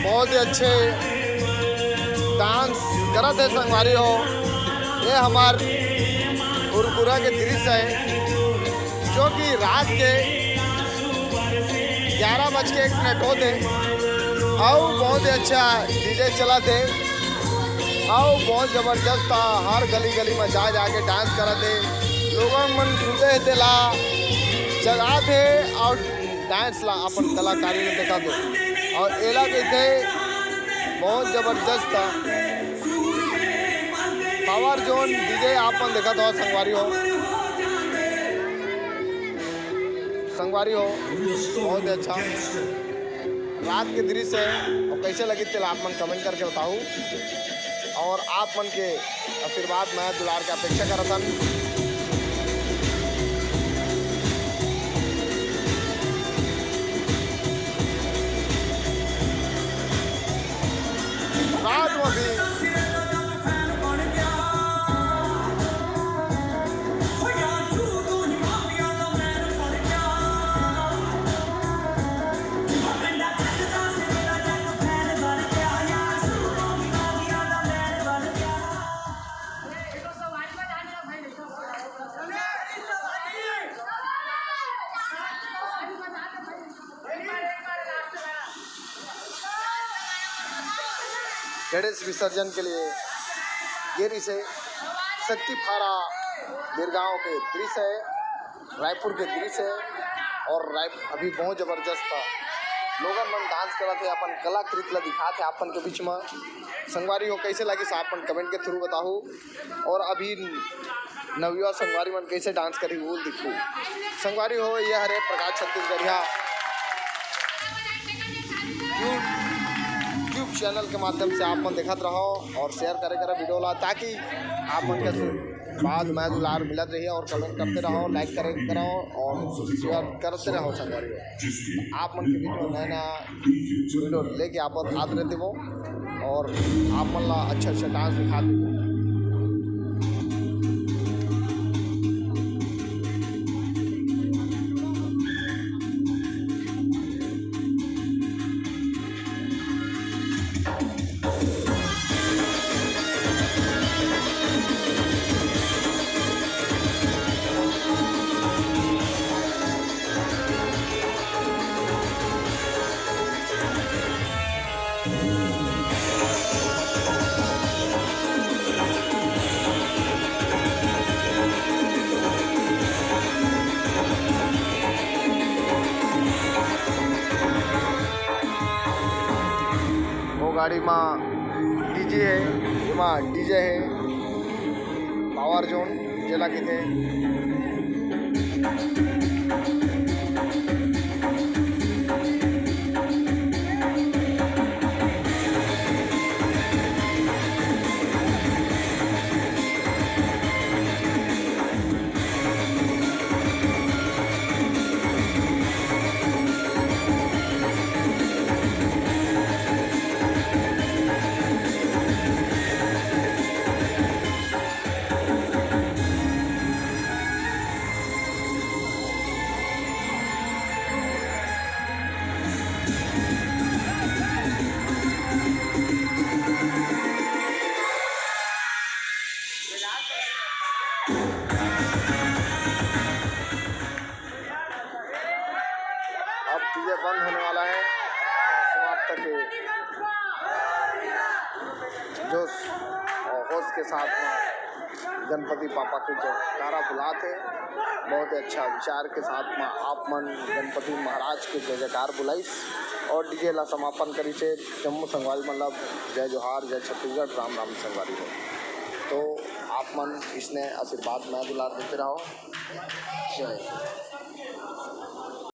बहुत ही अच्छे डांस करत है संगवारी हो। ये हमार उरपुरा के दृश्य है जो कि रात के 11:01 होते और बहुत ही अच्छा डीजे चला थे और बहुत ज़बरदस्त था। हर गली गली में जा जाके डांस करते लोगों मन सुनते थे ला जगा थे और डांस ला अपन कलाकारी में देखा थे और एला के थे बहुत ज़बरदस्त था। पावर जोन डीजे आपन देखा था संगवारी हो बहुत ही अच्छा रात के दृश्य है और कैसे लगी थे आप मन कमेंट करके बताओ और आप मन के आशीर्वाद में दुलार के अपेक्षा करता। रात में भी गणेश विसर्जन के लिए गेरी से शक्ति फारा बिरगांव के दृश्य है, रायपुर के दृश्य है और अभी बहुत ज़बरदस्त था। लोगन मन डांस करते थे अपन कलाकृति ला दिखाते अपन के बीच में संगवारी हो कैसे लगी से अपन कमेंट के थ्रू बताओ और अभी नवयुवा संगवारी मन कैसे डांस करी वो दिखो। संगवारी हो यह हरे प्रकाश छत्तीसगढ़िया यूट्यूब चैनल के माध्यम से आप मन देखते रहो और शेयर करे वीडियो ला ताकि आप मन के बाद में दुलार मिलत रही और कमेंट करते रहो, लाइक करते रहो और शेयर करते रहो। संगवारी आप मन के बीच में नया नया वीडियो लेके आप आते रहते वो और आप मन ला अच्छा डांस दिखा दे। गाड़ी में डीजे है, एमा डीजे है पावर जोन डीजे लगे थे। अब डीजे बंद होने वाला है, समाप्त तक जोश और होश के साथ में गणपति पापा के जयकारा बुलाते बहुत अच्छा विचार के साथ में आप मन गणपति महाराज के जय जयकार बुलाई और डीजे ला समापन करी से जम्मू संगवारी मतलब जय जोहार जय छत्तीसगढ़ राम राम संगवारी हो। तो आप मन इसने आशीर्वाद में दुलार देते रहो। जय